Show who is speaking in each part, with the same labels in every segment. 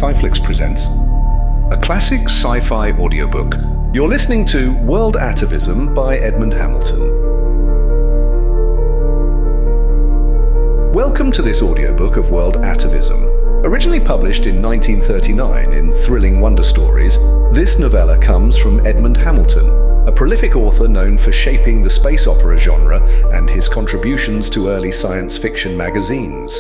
Speaker 1: Sci-Flix presents a classic sci-fi audiobook. You're listening to World Atavism by Edmund Hamilton. Welcome to this audiobook of World Atavism. Originally published in 1939 in Thrilling Wonder Stories, this novella comes from Edmund Hamilton, a prolific author known for shaping the space opera genre and his contributions to early science fiction magazines.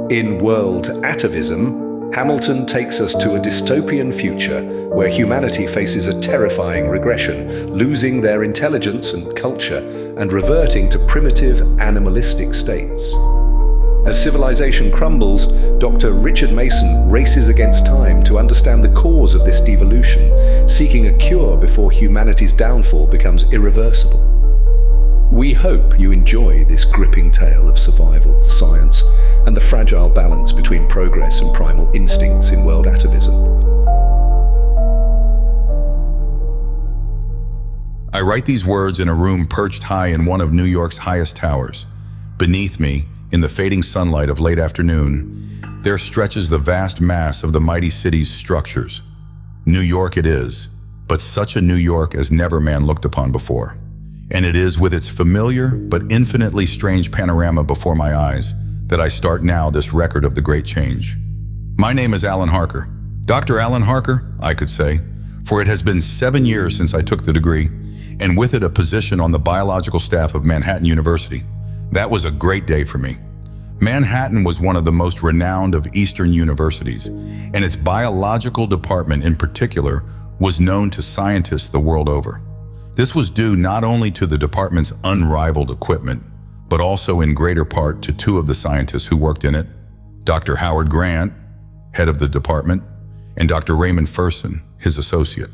Speaker 1: In World Atavism, Hamilton takes us to a dystopian future where humanity faces a terrifying regression, losing their intelligence and culture and reverting to primitive, animalistic states. As civilization crumbles, Dr. Richard Mason races against time to understand the cause of this devolution, seeking a cure before humanity's downfall becomes irreversible. We hope you enjoy this gripping tale of survival, science, and the fragile balance between progress and primal instincts in world atavism.
Speaker 2: I write these words in a room perched high in one of New York's highest towers. Beneath me, in the fading sunlight of late afternoon, there stretches the vast mass of the mighty city's structures. New York it is, but such a New York as never man looked upon before. And it is with its familiar but infinitely strange panorama before my eyes that I start now this record of the great change. My name is Alan Harker. Dr. Alan Harker, I could say, for it has been 7 years since I took the degree, and with it a position on the biological staff of Manhattan University. That was a great day for me. Manhattan was one of the most renowned of Eastern universities, and its biological department in particular was known to scientists the world over. This was due not only to the department's unrivaled equipment, but also in greater part to two of the scientists who worked in it, Dr. Howard Grant, head of the department, and Dr. Raymond Fersen, his associate.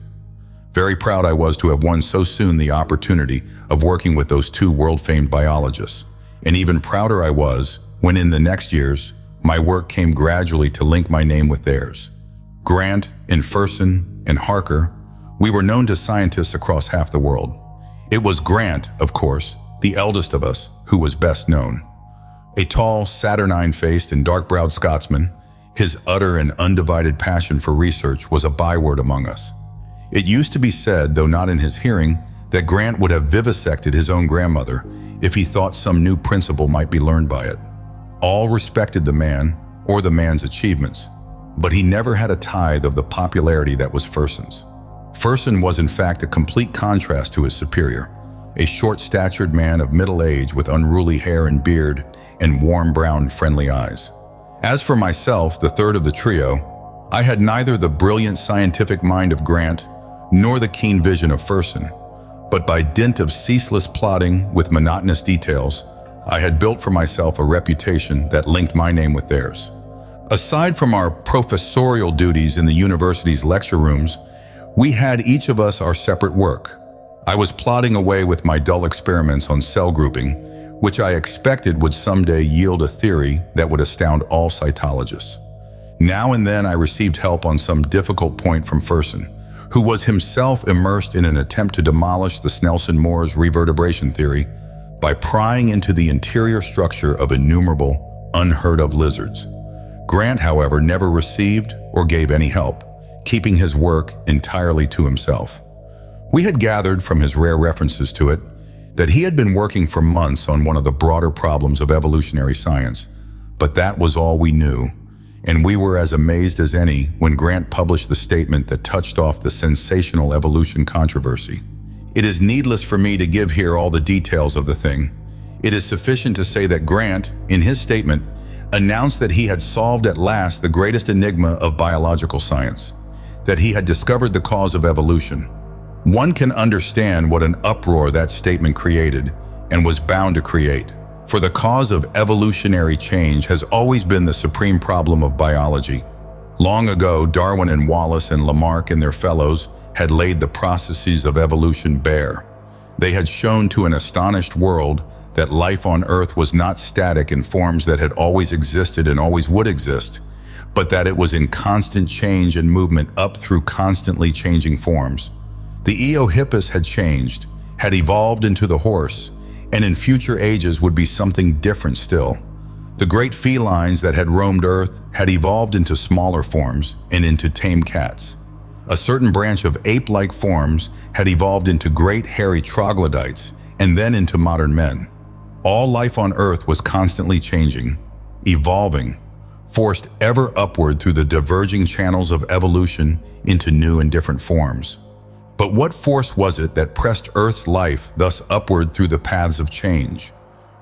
Speaker 2: Very proud I was to have won so soon the opportunity of working with those two world-famed biologists, and even prouder I was when in the next years, my work came gradually to link my name with theirs. Grant and Fersen and Harker, we were known to scientists across half the world. It was Grant, of course, the eldest of us, who was best known. A tall, saturnine-faced and dark-browed Scotsman, his utter and undivided passion for research was a byword among us. It used to be said, though not in his hearing, that Grant would have vivisected his own grandmother if he thought some new principle might be learned by it. All respected the man, or the man's achievements, but he never had a tithe of the popularity that was Fersen's. Fersen was in fact a complete contrast to his superior, a short-statured man of middle age with unruly hair and beard and warm brown friendly eyes. As for myself, the third of the trio, I had neither the brilliant scientific mind of Grant nor the keen vision of Fersen, but by dint of ceaseless plodding with monotonous details, I had built for myself a reputation that linked my name with theirs. Aside from our professorial duties in the university's lecture rooms, we had each of us our separate work. I was plodding away with my dull experiments on cell grouping, which I expected would someday yield a theory that would astound all cytologists. Now and then I received help on some difficult point from Fersen, who was himself immersed in an attempt to demolish the Snelson-Moores reverberation theory by prying into the interior structure of innumerable, unheard-of lizards. Grant, however, never received or gave any help, keeping his work entirely to himself. We had gathered from his rare references to it that he had been working for months on one of the broader problems of evolutionary science, but that was all we knew, and we were as amazed as any when Grant published the statement that touched off the sensational evolution controversy. It is needless for me to give here all the details of the thing. It is sufficient to say that Grant, in his statement, announced that he had solved at last the greatest enigma of biological science, that he had discovered the cause of evolution. One can understand what an uproar that statement created and was bound to create, for the cause of evolutionary change has always been the supreme problem of biology. Long ago, Darwin and Wallace and Lamarck and their fellows had laid the processes of evolution bare. They had shown to an astonished world that life on Earth was not static in forms that had always existed and always would exist, but that it was in constant change and movement up through constantly changing forms. The Eohippus had changed, had evolved into the horse, and in future ages would be something different still. The great felines that had roamed Earth had evolved into smaller forms and into tame cats. A certain branch of ape-like forms had evolved into great hairy troglodytes and then into modern men. All life on Earth was constantly changing, evolving, forced ever upward through the diverging channels of evolution into new and different forms. But what force was it that pressed Earth's life thus upward through the paths of change?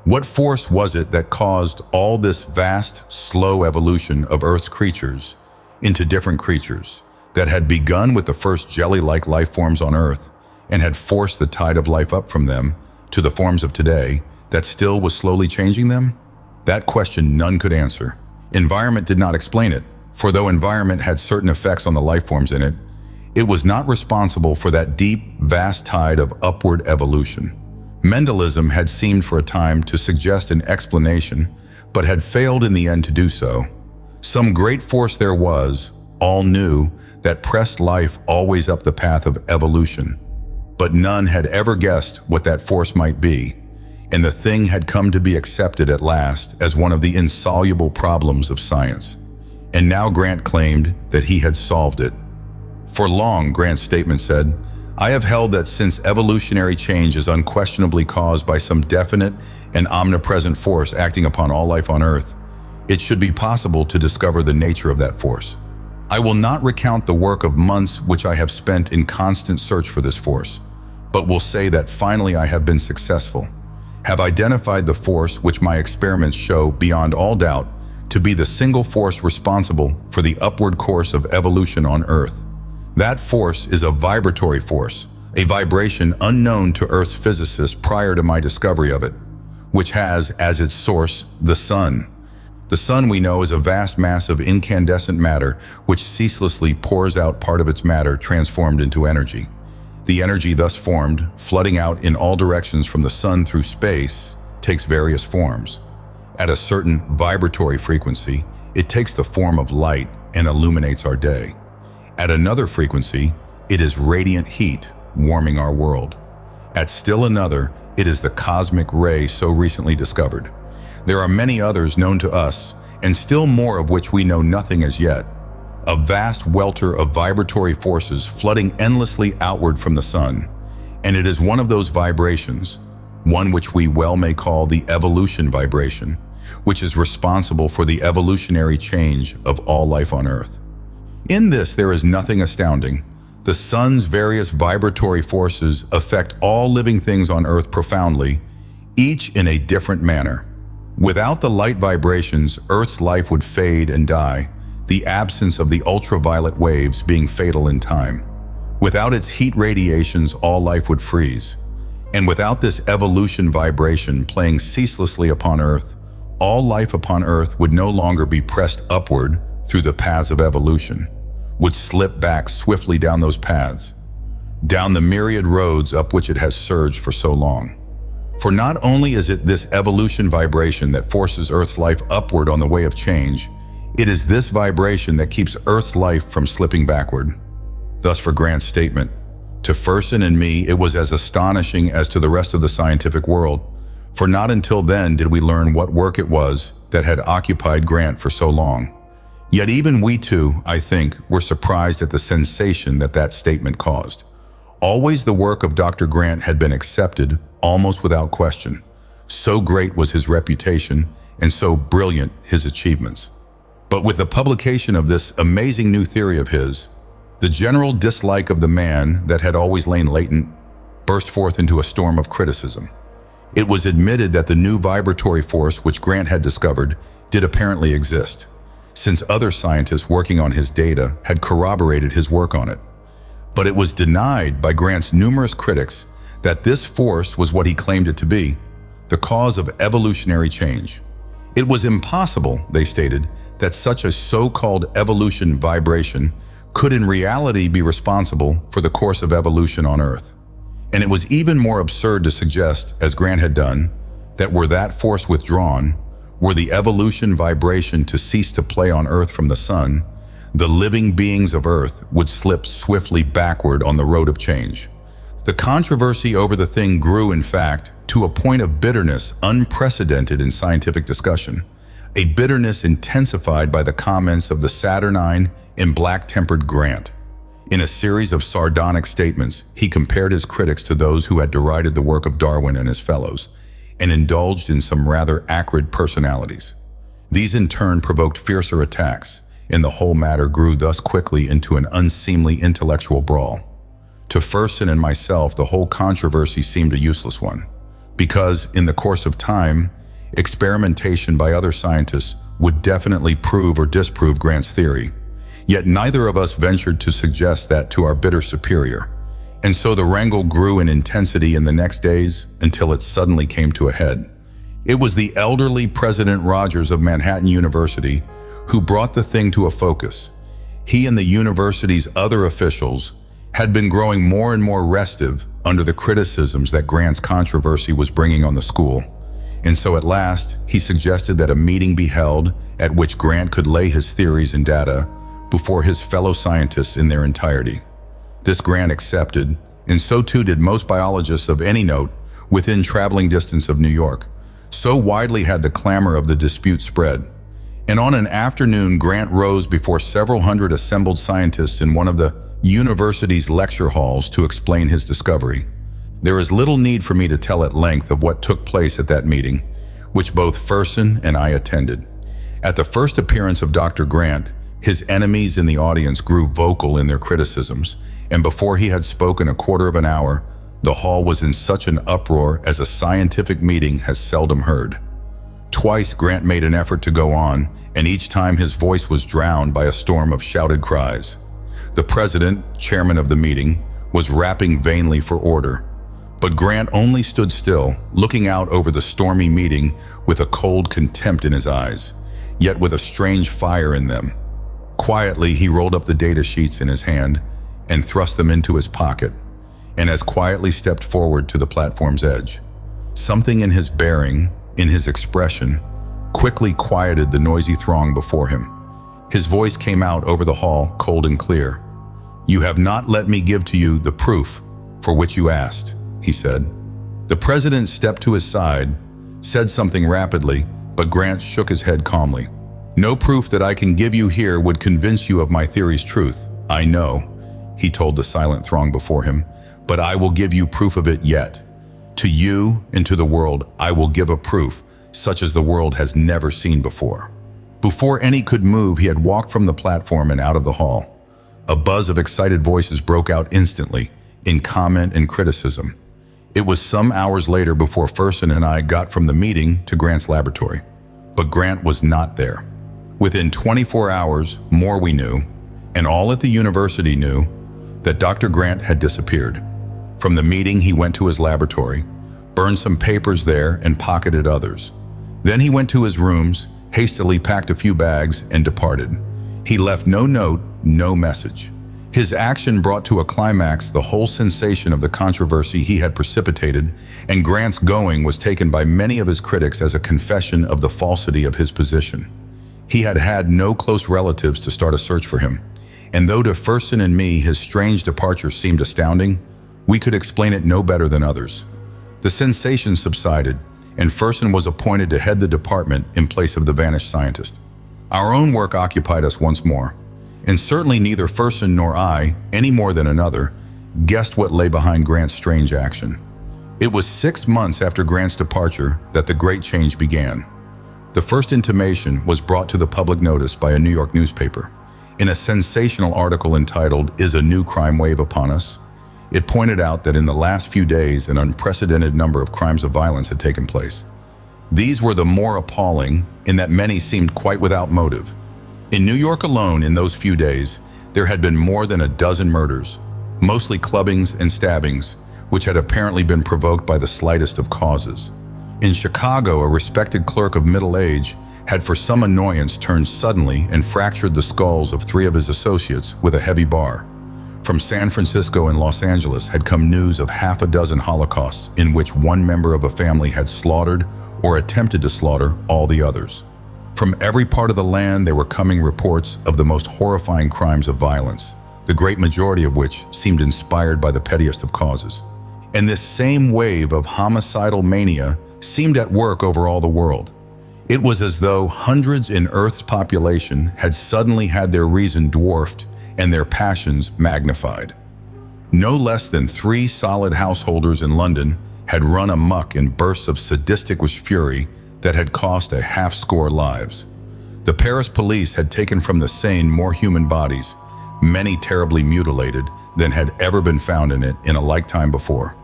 Speaker 2: What force was it that caused all this vast, slow evolution of Earth's creatures into different creatures that had begun with the first jelly-like life forms on Earth and had forced the tide of life up from them to the forms of today that still was slowly changing them? That question none could answer. Environment did not explain it, for though environment had certain effects on the life forms in it, it was not responsible for that deep, vast tide of upward evolution. Mendelism had seemed for a time to suggest an explanation, but had failed in the end to do so. Some great force there was, all knew, that pressed life always up the path of evolution. But none had ever guessed what that force might be, and the thing had come to be accepted at last as one of the insoluble problems of science. And now Grant claimed that he had solved it. For long, Grant's statement said, "I have held that since evolutionary change is unquestionably caused by some definite and omnipresent force acting upon all life on Earth, it should be possible to discover the nature of that force. I will not recount the work of months which I have spent in constant search for this force, but will say that finally I have been successful, have identified the force which my experiments show beyond all doubt to be the single force responsible for the upward course of evolution on Earth. That force is a vibratory force, a vibration unknown to Earth's physicists prior to my discovery of it, which has as its source the sun. The sun, we know, is a vast mass of incandescent matter which ceaselessly pours out part of its matter transformed into energy. The energy thus formed, flooding out in all directions from the sun through space, takes various forms. At a certain vibratory frequency, it takes the form of light and illuminates our day. At another frequency, it is radiant heat, warming our world. At still another, it is the cosmic ray so recently discovered. There are many others known to us, and still more of which we know nothing as yet. A vast welter of vibratory forces flooding endlessly outward from the sun, and it is one of those vibrations, one which we well may call the evolution vibration, which is responsible for the evolutionary change of all life on Earth. In this, there is nothing astounding. The sun's various vibratory forces affect all living things on Earth profoundly, each in a different manner. Without the light vibrations, Earth's life would fade and die, the absence of the ultraviolet waves being fatal in time. Without its heat radiations, all life would freeze. And without this evolution vibration playing ceaselessly upon Earth, all life upon Earth would no longer be pressed upward through the paths of evolution, would slip back swiftly down those paths, down the myriad roads up which it has surged for so long. For not only is it this evolution vibration that forces Earth's life upward on the way of change, it is this vibration that keeps Earth's life from slipping backward. Thus, for Grant's statement, to Fersen and me, it was as astonishing as to the rest of the scientific world, for not until then did we learn what work it was that had occupied Grant for so long. Yet even we too, I think, were surprised at the sensation that that statement caused. Always the work of Dr. Grant had been accepted almost without question. So great was his reputation and so brilliant his achievements. But with the publication of this amazing new theory of his, the general dislike of the man that had always lain latent burst forth into a storm of criticism. It was admitted that the new vibratory force which Grant had discovered did apparently exist, since other scientists working on his data had corroborated his work on it. But it was denied by Grant's numerous critics that this force was what he claimed it to be, the cause of evolutionary change. It was impossible, they stated, that such a so-called evolution vibration could in reality be responsible for the course of evolution on Earth. And it was even more absurd to suggest, as Grant had done, that were that force withdrawn, were the evolution vibration to cease to play on Earth from the sun, the living beings of Earth would slip swiftly backward on the road of change. The controversy over the thing grew, in fact, to a point of bitterness unprecedented in scientific discussion. a bitterness intensified by the comments of the saturnine and black-tempered Grant. In a series of sardonic statements, he compared his critics to those who had derided the work of Darwin and his fellows, and indulged in some rather acrid personalities. These in turn provoked fiercer attacks, and the whole matter grew thus quickly into an unseemly intellectual brawl. To Fersen and myself, the whole controversy seemed a useless one, because, in the course of time, experimentation by other scientists would definitely prove or disprove Grant's theory. Yet neither of us ventured to suggest that to our bitter superior. And so the wrangle grew in intensity in the next days until it suddenly came to a head. It was the elderly President Rogers of Manhattan University who brought the thing to a focus. He and the university's other officials had been growing more and more restive under the criticisms that Grant's controversy was bringing on the school. And so at last, he suggested that a meeting be held at which Grant could lay his theories and data before his fellow scientists in their entirety. This Grant accepted, and so too did most biologists of any note within traveling distance of New York. So widely had the clamor of the dispute spread. And on an afternoon, Grant rose before several hundred assembled scientists in one of the university's lecture halls to explain his discovery. There is little need for me to tell at length of what took place at that meeting, which both Fersen and I attended. At the first appearance of Dr. Grant, his enemies in the audience grew vocal in their criticisms, and before he had spoken a quarter of an hour, the hall was in such an uproar as a scientific meeting has seldom heard. Twice Grant made an effort to go on, and each time his voice was drowned by a storm of shouted cries. The president, chairman of the meeting, was rapping vainly for order, but Grant only stood still, looking out over the stormy meeting with a cold contempt in his eyes, yet with a strange fire in them. Quietly, he rolled up the data sheets in his hand and thrust them into his pocket, and as quietly stepped forward to the platform's edge. Something in his bearing, in his expression, quickly quieted the noisy throng before him. His voice came out over the hall, cold and clear. "You have not let me give to you the proof for which you asked," he said. The president stepped to his side, said something rapidly, but Grant shook his head calmly. "No proof that I can give you here would convince you of my theory's truth. I know," he told the silent throng before him, "but I will give you proof of it yet. To you and to the world, I will give a proof such as the world has never seen before." Before any could move, he had walked from the platform and out of the hall. A buzz of excited voices broke out instantly, in comment and criticism. It was some hours later before Fersen and I got from the meeting to Grant's laboratory. But Grant was not there. Within 24 hours, more we knew, and all at the university knew, that Dr. Grant had disappeared. From the meeting, he went to his laboratory, burned some papers there, and pocketed others. Then he went to his rooms, hastily packed a few bags, and departed. He left no note, no message. His action brought to a climax the whole sensation of the controversy he had precipitated, and Grant's going was taken by many of his critics as a confession of the falsity of his position. He had had no close relatives to start a search for him, and though to Fersen and me his strange departure seemed astounding, we could explain it no better than others. The sensation subsided, and Fersen was appointed to head the department in place of the vanished scientist. Our own work occupied us once more, and certainly neither Fersen nor I, any more than another, guessed what lay behind Grant's strange action. It was 6 months after Grant's departure that the great change began. The first intimation was brought to the public notice by a New York newspaper. In a sensational article entitled, "Is a New Crime Wave Upon Us?" it pointed out that in the last few days an unprecedented number of crimes of violence had taken place. These were the more appalling in that many seemed quite without motive. In New York alone, in those few days, there had been more than a dozen murders, mostly clubbings and stabbings, which had apparently been provoked by the slightest of causes. In Chicago, a respected clerk of middle age had for some annoyance turned suddenly and fractured the skulls of 3 of his associates with a heavy bar. From San Francisco and Los Angeles had come news of half a dozen holocausts in which one member of a family had slaughtered or attempted to slaughter all the others. From every part of the land there were coming reports of the most horrifying crimes of violence, the great majority of which seemed inspired by the pettiest of causes. And this same wave of homicidal mania seemed at work over all the world. It was as though hundreds in Earth's population had suddenly had their reason dwarfed and their passions magnified. No less than 3 solid householders in London had run amok in bursts of sadistic fury that had cost a half-score lives. The Paris police had taken from the Seine more human bodies, many terribly mutilated, than had ever been found in it in a lifetime before.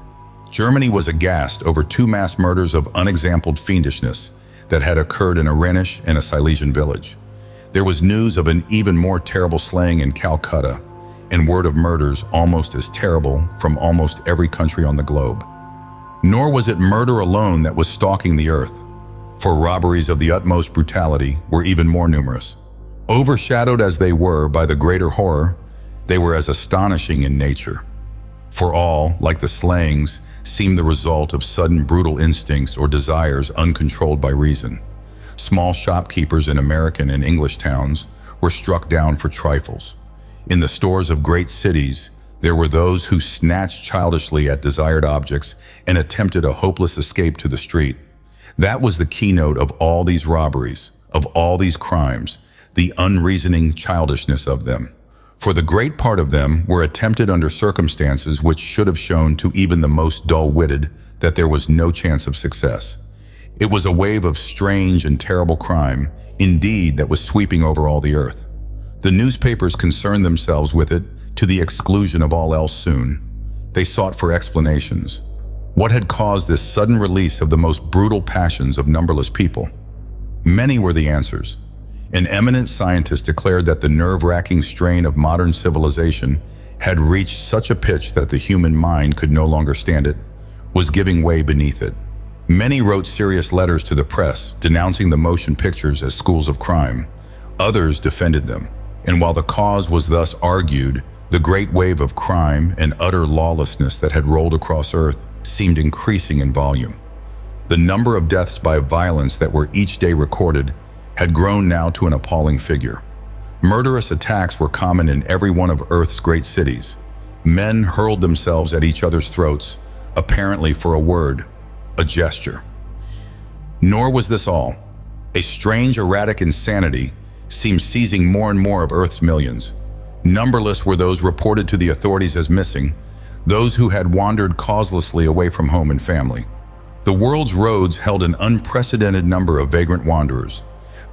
Speaker 2: Germany was aghast over 2 mass murders of unexampled fiendishness that had occurred in a Rhenish and a Silesian village. There was news of an even more terrible slaying in Calcutta, and word of murders almost as terrible from almost every country on the globe. Nor was it murder alone that was stalking the earth, for robberies of the utmost brutality were even more numerous. Overshadowed as they were by the greater horror, they were as astonishing in nature. For all, like the slayings, seemed the result of sudden brutal instincts or desires uncontrolled by reason. Small shopkeepers in American and English towns were struck down for trifles. In the stores of great cities, there were those who snatched childishly at desired objects and attempted a hopeless escape to the street. That was the keynote of all these robberies, of all these crimes, the unreasoning childishness of them. For the great part of them were attempted under circumstances which should have shown to even the most dull-witted that there was no chance of success. It was a wave of strange and terrible crime, indeed, that was sweeping over all the earth. The newspapers concerned themselves with it to the exclusion of all else soon. They sought for explanations. What had caused this sudden release of the most brutal passions of numberless people? Many were the answers. An eminent scientist declared that the nerve-wracking strain of modern civilization had reached such a pitch that the human mind could no longer stand it, was giving way beneath it. Many wrote serious letters to the press, denouncing the motion pictures as schools of crime. Others defended them, and while the cause was thus argued, the great wave of crime and utter lawlessness that had rolled across Earth seemed increasing in volume. The number of deaths by violence that were each day recorded had grown now to an appalling figure. Murderous attacks were common in every one of Earth's great cities. Men hurled themselves at each other's throats, apparently for a word, a gesture. Nor was this all. A strange, erratic insanity seemed seizing more and more of Earth's millions. Numberless were those reported to the authorities as missing, those who had wandered causelessly away from home and family. The world's roads held an unprecedented number of vagrant wanderers.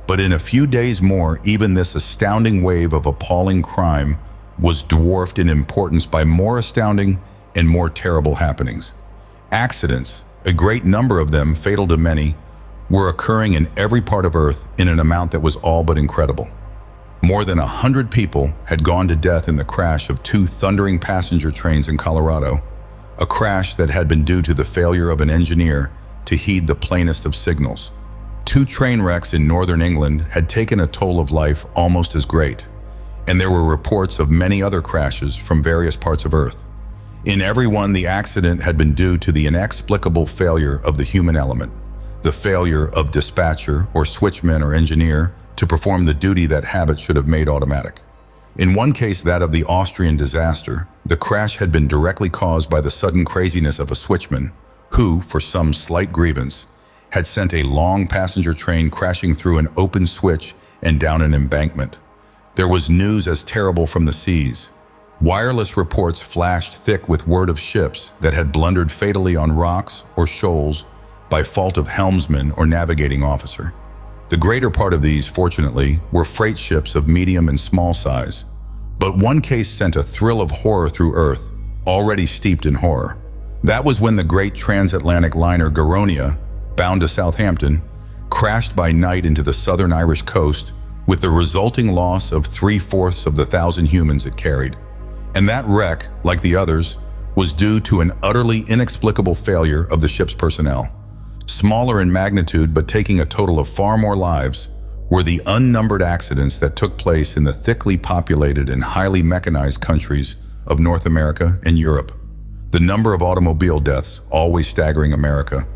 Speaker 2: But in a few days more, even this astounding wave of appalling crime was dwarfed in importance by more astounding and more terrible happenings. Accidents, a great number of them fatal to many, were occurring in every part of Earth in an amount that was all but incredible. More than 100 people had gone to death in the crash of 2 thundering passenger trains in Colorado, a crash that had been due to the failure of an engineer to heed the plainest of signals. 2 train wrecks in northern England had taken a toll of life almost as great, and there were reports of many other crashes from various parts of Earth. In every one, the accident had been due to the inexplicable failure of the human element, the failure of dispatcher or switchman or engineer to perform the duty that habit should have made automatic. In one case, that of the Austrian disaster, the crash had been directly caused by the sudden craziness of a switchman who, for some slight grievance, had sent a long passenger train crashing through an open switch and down an embankment. There was news as terrible from the seas. Wireless reports flashed thick with word of ships that had blundered fatally on rocks or shoals by fault of helmsman or navigating officer. The greater part of these, fortunately, were freight ships of medium and small size. But one case sent a thrill of horror through Earth, already steeped in horror. That was when the great transatlantic liner Garonia, bound to Southampton, crashed by night into the southern Irish coast with the resulting loss of 3/4 of the 1,000 humans it carried. And that wreck, like the others, was due to an utterly inexplicable failure of the ship's personnel. Smaller in magnitude but taking a total of far more lives were the unnumbered accidents that took place in the thickly populated and highly mechanized countries of North America and Europe. The number of automobile deaths, always staggering America,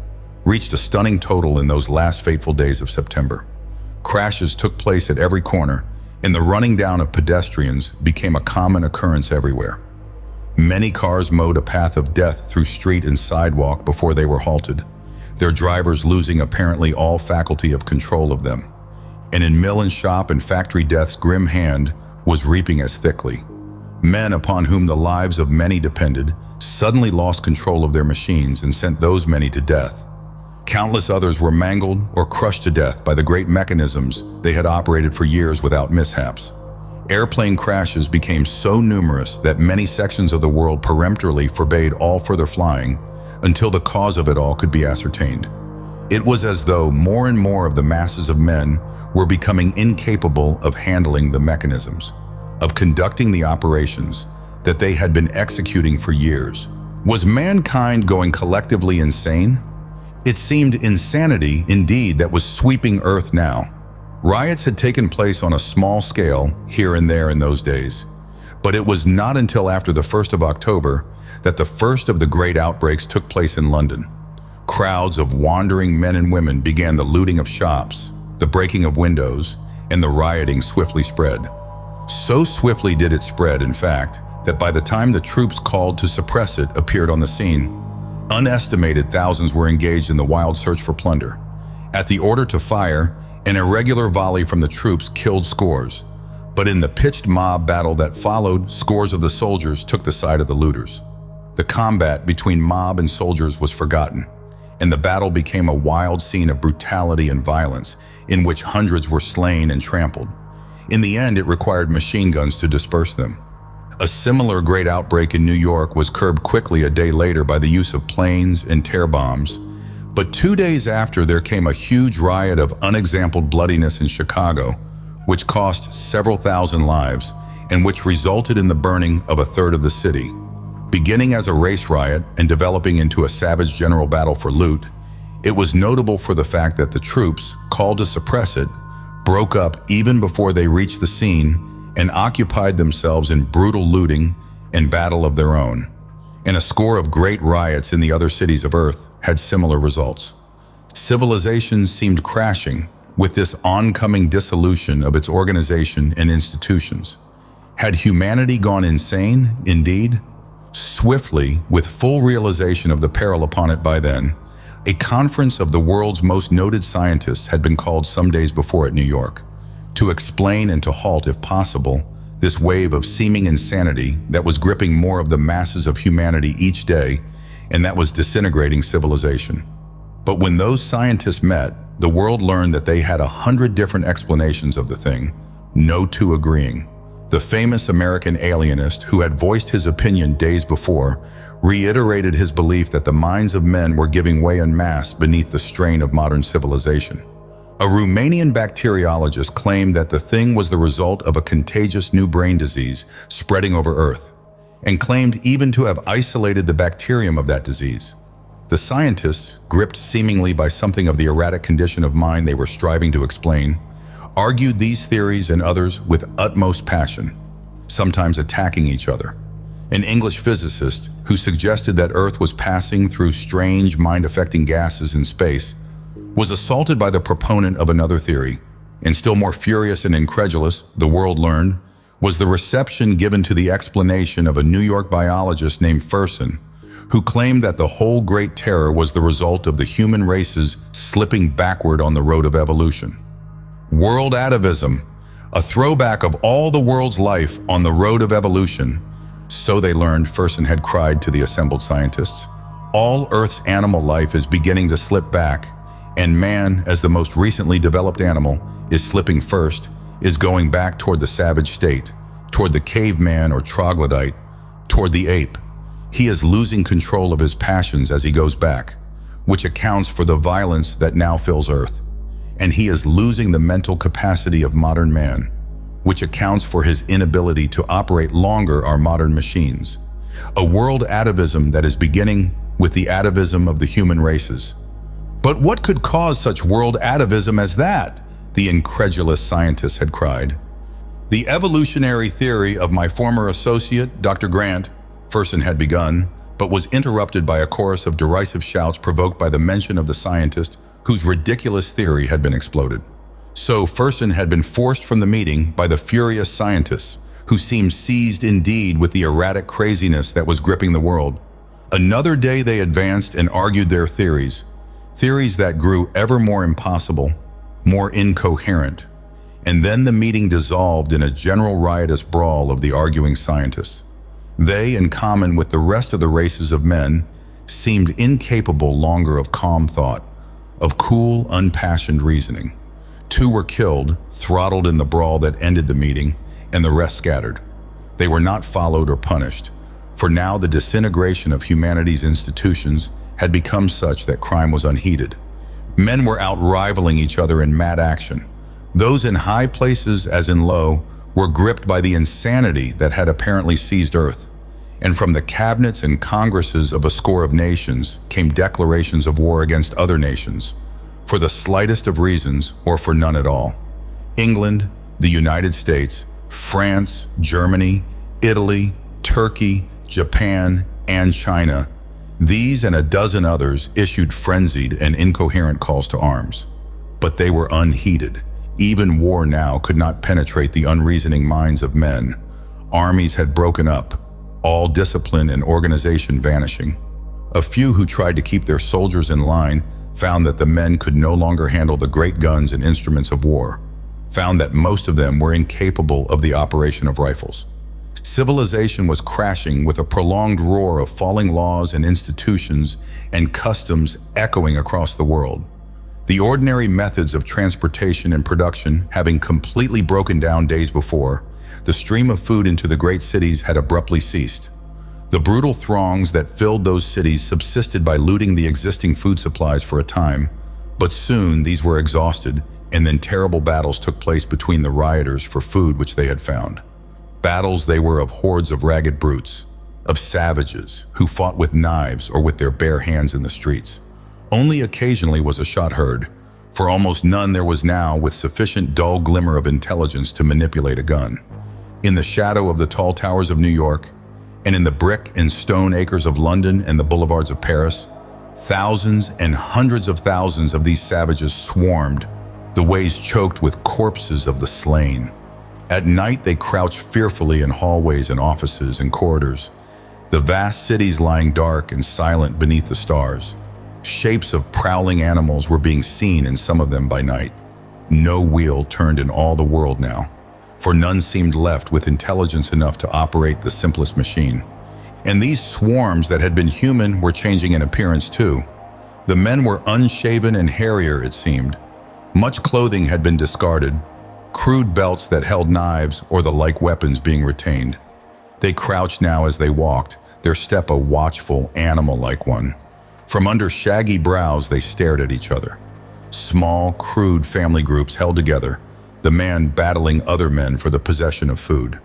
Speaker 2: reached a stunning total in those last fateful days of September. Crashes took place at every corner, and the running down of pedestrians became a common occurrence everywhere. Many cars mowed a path of death through street and sidewalk before they were halted. their drivers losing apparently all faculty of control of them. And in mill and shop and factory death's grim hand was reaping as thickly. Men upon whom the lives of many depended suddenly lost control of their machines and sent those many to death. Countless others were mangled or crushed to death by the great mechanisms they had operated for years without mishaps. Airplane crashes became so numerous that many sections of the world peremptorily forbade all further flying until the cause of it all could be ascertained. It was as though more and more of the masses of men were becoming incapable of handling the mechanisms, of conducting the operations that they had been executing for years. Was mankind going collectively insane? It seemed insanity indeed that was sweeping Earth now. Riots had taken place on a small scale here and there in those days, but it was not until after the 1st of October that the first of the great outbreaks took place in London. Crowds of wandering men and women began the looting of shops, the breaking of windows, and the rioting swiftly spread. So swiftly did it spread, in fact, that by the time the troops called to suppress it appeared on the scene, unestimated thousands were engaged in the wild search for plunder. At the order to fire, an irregular volley from the troops killed scores, but in the pitched mob battle that followed, scores of the soldiers took the side of the looters. The combat between mob and soldiers was forgotten, and the battle became a wild scene of brutality and violence in which hundreds were slain and trampled. In the end, it required machine guns to disperse them. A similar great outbreak in New York was curbed quickly a day later by the use of planes and tear bombs. But 2 days after, there came a huge riot of unexampled bloodiness in Chicago, which cost several thousand lives and which resulted in the burning of a third of the city. Beginning as a race riot and developing into a savage general battle for loot, it was notable for the fact that the troops, called to suppress it, broke up even before they reached the scene and occupied themselves in brutal looting and battle of their own. And a score of great riots in the other cities of Earth had similar results. Civilization seemed crashing with this oncoming dissolution of its organization and institutions. Had humanity gone insane, indeed? Swiftly, with full realization of the peril upon it by then, a conference of the world's most noted scientists had been called some days before at New York, to explain and to halt, if possible, this wave of seeming insanity that was gripping more of the masses of humanity each day and that was disintegrating civilization. But when those scientists met, the world learned that they had 100 different explanations of the thing, no two agreeing. The famous American alienist who had voiced his opinion days before reiterated his belief that the minds of men were giving way en masse beneath the strain of modern civilization. A Romanian bacteriologist claimed that the thing was the result of a contagious new brain disease spreading over Earth, and claimed even to have isolated the bacterium of that disease. The scientists, gripped seemingly by something of the erratic condition of mind they were striving to explain, argued these theories and others with utmost passion, sometimes attacking each other. An English physicist who suggested that Earth was passing through strange mind-affecting gases in space was assaulted by the proponent of another theory, and still more furious and incredulous, the world learned, was the reception given to the explanation of a New York biologist named Fersen, who claimed that the whole Great Terror was the result of the human race's slipping backward on the road of evolution. World atavism, a throwback of all the world's life on the road of evolution, so they learned, Fersen had cried to the assembled scientists. All Earth's animal life is beginning to slip back, and man, as the most recently developed animal, is slipping first, is going back toward the savage state, toward the caveman or troglodyte, toward the ape. He is losing control of his passions as he goes back, which accounts for the violence that now fills Earth. And he is losing the mental capacity of modern man, which accounts for his inability to operate longer our modern machines. A world atavism that is beginning with the atavism of the human races. But what could cause such world atavism as that? The incredulous scientists had cried. The evolutionary theory of my former associate, Dr. Grant, Fersen had begun, but was interrupted by a chorus of derisive shouts provoked by the mention of the scientist whose ridiculous theory had been exploded. So Fersen had been forced from the meeting by the furious scientists, who seemed seized indeed with the erratic craziness that was gripping the world. Another day they advanced and argued their theories Theories that grew ever more impossible, more incoherent, and then the meeting dissolved in a general riotous brawl of the arguing scientists. They, in common with the rest of the races of men, seemed incapable longer of calm thought, of cool, unimpassioned reasoning. 2 were killed, throttled in the brawl that ended the meeting, and the rest scattered. They were not followed or punished, for now the disintegration of humanity's institutions had become such that crime was unheeded. Men were out rivaling each other in mad action. Those in high places as in low were gripped by the insanity that had apparently seized Earth. And from the cabinets and congresses of a score of nations came declarations of war against other nations, for the slightest of reasons or for none at all. England, the United States, France, Germany, Italy, Turkey, Japan, and China, these and a dozen others issued frenzied and incoherent calls to arms. But they were unheeded. Even war now could not penetrate the unreasoning minds of men. Armies had broken up, all discipline and organization vanishing. A few who tried to keep their soldiers in line found that the men could no longer handle the great guns and instruments of war, found that most of them were incapable of the operation of rifles. Civilization was crashing with a prolonged roar of falling laws and institutions and customs echoing across the world. The ordinary methods of transportation and production having completely broken down days before, the stream of food into the great cities had abruptly ceased. The brutal throngs that filled those cities subsisted by looting the existing food supplies for a time, but soon these were exhausted, and then terrible battles took place between the rioters for food which they had found. Battles they were of hordes of ragged brutes, of savages who fought with knives or with their bare hands in the streets. Only occasionally was a shot heard, for almost none there was now with sufficient dull glimmer of intelligence to manipulate a gun. In the shadow of the tall towers of New York, and in the brick and stone acres of London and the boulevards of Paris, thousands and hundreds of thousands of these savages swarmed, the ways choked with corpses of the slain. At night they crouched fearfully in hallways and offices and corridors, the vast cities lying dark and silent beneath the stars. Shapes of prowling animals were being seen in some of them by night. No wheel turned in all the world now, for none seemed left with intelligence enough to operate the simplest machine. And these swarms that had been human were changing in appearance too. The men were unshaven and hairier, it seemed. Much clothing had been discarded, crude belts that held knives or the like weapons being retained. They crouched now as they walked, their step a watchful, animal-like one. From under shaggy brows they stared at each other. Small, crude family groups held together, the man battling other men for the possession of food.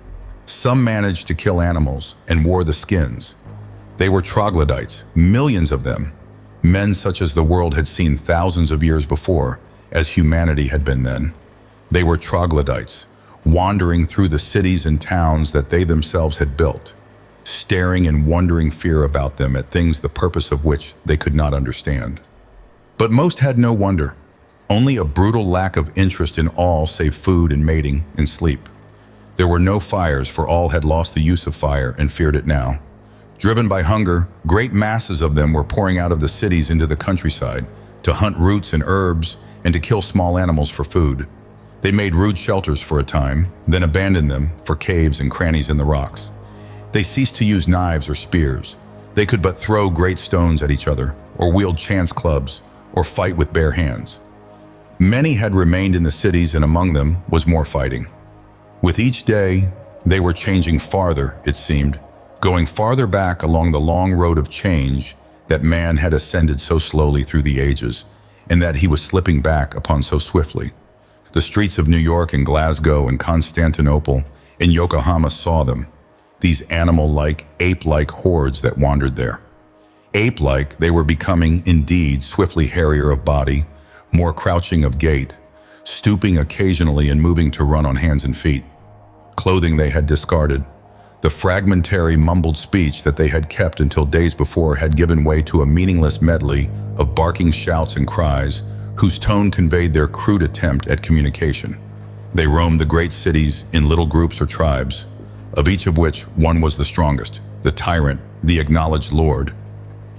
Speaker 2: Some managed to kill animals and wore the skins. They were troglodytes, millions of them, men such as the world had seen thousands of years before, as humanity had been then. They were troglodytes, wandering through the cities and towns that they themselves had built, staring in wondering fear about them at things the purpose of which they could not understand. But most had no wonder, only a brutal lack of interest in all save food and mating and sleep. There were no fires, for all had lost the use of fire and feared it now. Driven by hunger, great masses of them were pouring out of the cities into the countryside to hunt roots and herbs and to kill small animals for food. They made rude shelters for a time, then abandoned them for caves and crannies in the rocks. They ceased to use knives or spears. They could but throw great stones at each other, or wield chance clubs, or fight with bare hands. Many had remained in the cities, and among them was more fighting. With each day, they were changing farther, it seemed, going farther back along the long road of change that man had ascended so slowly through the ages, and that he was slipping back upon so swiftly. The streets of New York and Glasgow and Constantinople and Yokohama saw them, these animal-like, ape-like hordes that wandered there. Ape-like, they were becoming, indeed, swiftly hairier of body, more crouching of gait, stooping occasionally and moving to run on hands and feet. Clothing they had discarded. The fragmentary, mumbled speech that they had kept until days before had given way to a meaningless medley of barking shouts and cries, whose tone conveyed their crude attempt at communication. They roamed the great cities in little groups or tribes, of each of which one was the strongest, the tyrant, the acknowledged lord.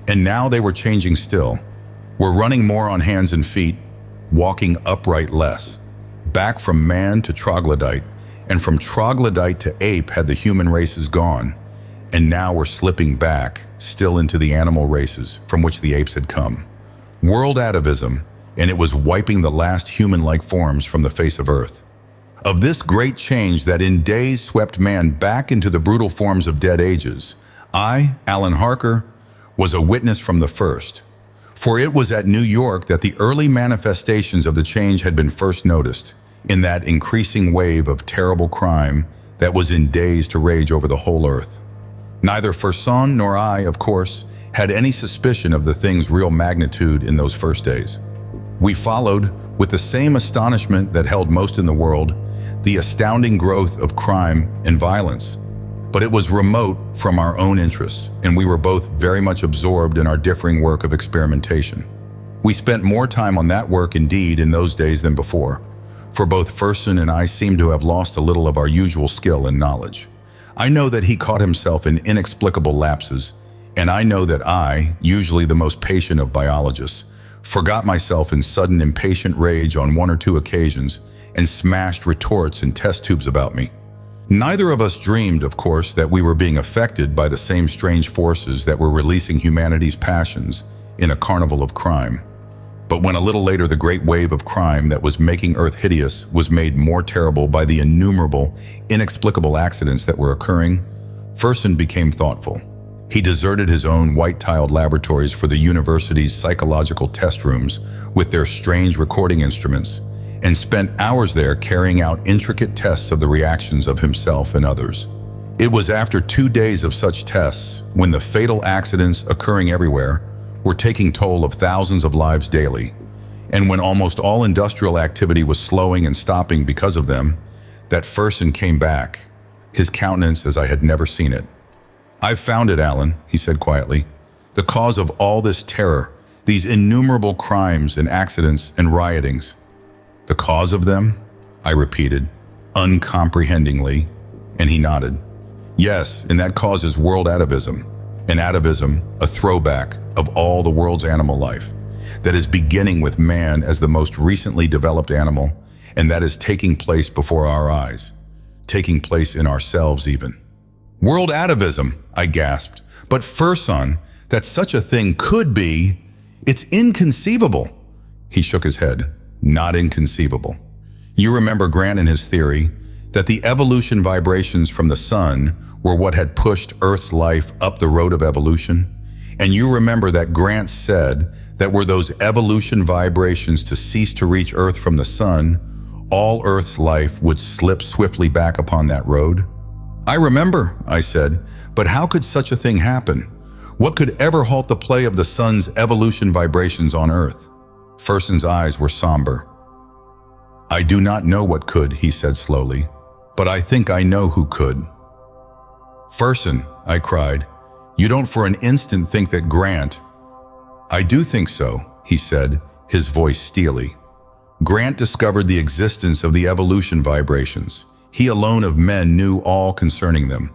Speaker 2: And now they were changing still. We're running more on hands and feet, walking upright less. Back from man to troglodyte, and from troglodyte to ape had the human races gone. And now we're slipping back, still into the animal races from which the apes had come. World atavism, and it was wiping the last human-like forms from the face of Earth. Of this great change that in days swept man back into the brutal forms of dead ages, I, Alan Harker, was a witness from the first. For it was at New York that the early manifestations of the change had been first noticed, in that increasing wave of terrible crime that was in days to rage over the whole Earth. Neither Ferson nor I, of course, had any suspicion of the thing's real magnitude in those first days. We followed, with the same astonishment that held most in the world, the astounding growth of crime and violence. But it was remote from our own interests, and we were both very much absorbed in our differing work of experimentation. We spent more time on that work indeed in those days than before, for both Ferson and I seemed to have lost a little of our usual skill and knowledge. I know that he caught himself in inexplicable lapses, and I know that I, usually the most patient of biologists, forgot myself in sudden impatient rage on one or two occasions and smashed retorts and test tubes about me. Neither of us dreamed, of course, that we were being affected by the same strange forces that were releasing humanity's passions in a carnival of crime. But when a little later the great wave of crime that was making Earth hideous was made more terrible by the innumerable, inexplicable accidents that were occurring, Ferson became thoughtful. He deserted his own white-tiled laboratories for the university's psychological test rooms with their strange recording instruments, and spent hours there carrying out intricate tests of the reactions of himself and others. It was after 2 days of such tests, when the fatal accidents occurring everywhere were taking toll of thousands of lives daily, and when almost all industrial activity was slowing and stopping because of them, that Ferson came back, his countenance as I had never seen it. "I've found it, Alan," he said quietly. "The cause of all this terror, these innumerable crimes and accidents and riotings." "The cause of them?" I repeated, uncomprehendingly, and he nodded. "Yes, and that cause is world atavism. An atavism, a throwback of all the world's animal life, that is beginning with man as the most recently developed animal, and that is taking place before our eyes, taking place in ourselves even." "World atavism," I gasped. "But Ferson, that such a thing could be, it's inconceivable." He shook his head. "Not inconceivable. You remember Grant and his theory that the evolution vibrations from the sun were what had pushed Earth's life up the road of evolution? And you remember that Grant said that were those evolution vibrations to cease to reach Earth from the sun, all Earth's life would slip swiftly back upon that road? "I remember," I said, "but how could such a thing happen? What could ever halt the play of the sun's evolution vibrations on Earth?" Ferson's eyes were somber. "I do not know what could," he said slowly, "but I think I know who could." "Ferson," I cried, "you don't for an instant think that Grant—" "I do think so," he said, his voice steely. "Grant discovered the existence of the evolution vibrations. He alone of men knew all concerning them.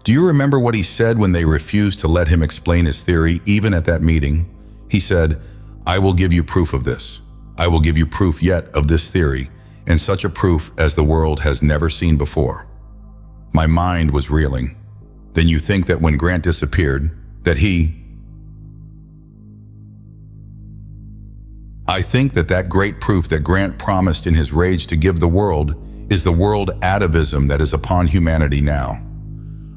Speaker 2: Do you remember what he said when they refused to let him explain his theory, even at that meeting? He said, 'I will give you proof of this. I will give you proof yet of this theory, and such a proof as the world has never seen before.'" My mind was reeling. "Then you think that when Grant disappeared, that he—" "I think that that great proof that Grant promised in his rage to give the world is the world atavism that is upon humanity now.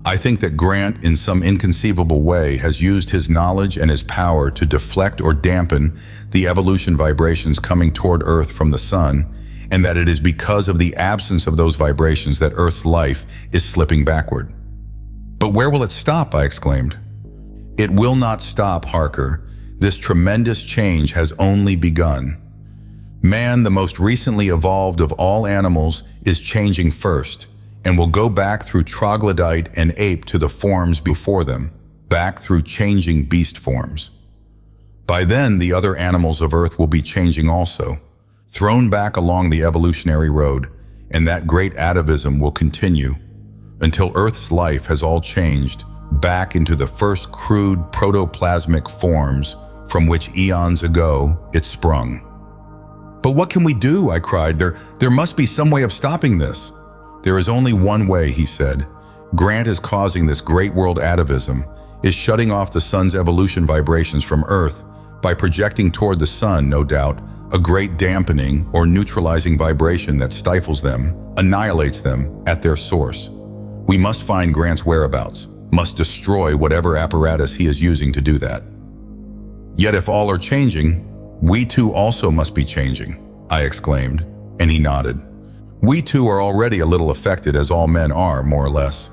Speaker 2: I think that Grant, in some inconceivable way, has used his knowledge and his power to deflect or dampen the evolution vibrations coming toward Earth from the sun, and that it is because of the absence of those vibrations that Earth's life is slipping backward." "But where will it stop?" I exclaimed. "It will not stop, Harker. This tremendous change has only begun. Man, the most recently evolved of all animals, is changing first, and will go back through troglodyte and ape to the forms before them, back through changing beast forms. By then, the other animals of Earth will be changing also, thrown back along the evolutionary road, and that great atavism will continue until Earth's life has all changed back into the first crude protoplasmic forms from which eons ago it sprung. "But what can we do?" I cried. There must be some way of stopping this." "There is only one way," he said. "Grant is causing this great world atavism, is shutting off the sun's evolution vibrations from Earth by projecting toward the sun, no doubt, a great dampening or neutralizing vibration that stifles them, annihilates them at their source. We must find Grant's whereabouts, must destroy whatever apparatus he is using to do that." "Yet if all are changing, we too also must be changing," I exclaimed, and he nodded. "We too are already a little affected, as all men are, more or less.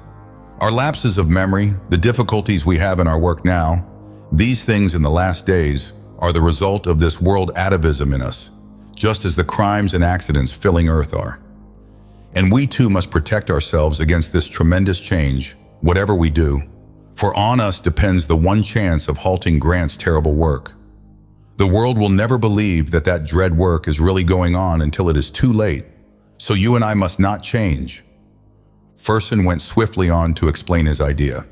Speaker 2: Our lapses of memory, the difficulties we have in our work now, these things in the last days are the result of this world atavism in us, just as the crimes and accidents filling Earth are. And we too must protect ourselves against this tremendous change, whatever we do, for on us depends the one chance of halting Grant's terrible work. The world will never believe that that dread work is really going on until it is too late, so you and I must not change." Fersen went swiftly on to explain his idea.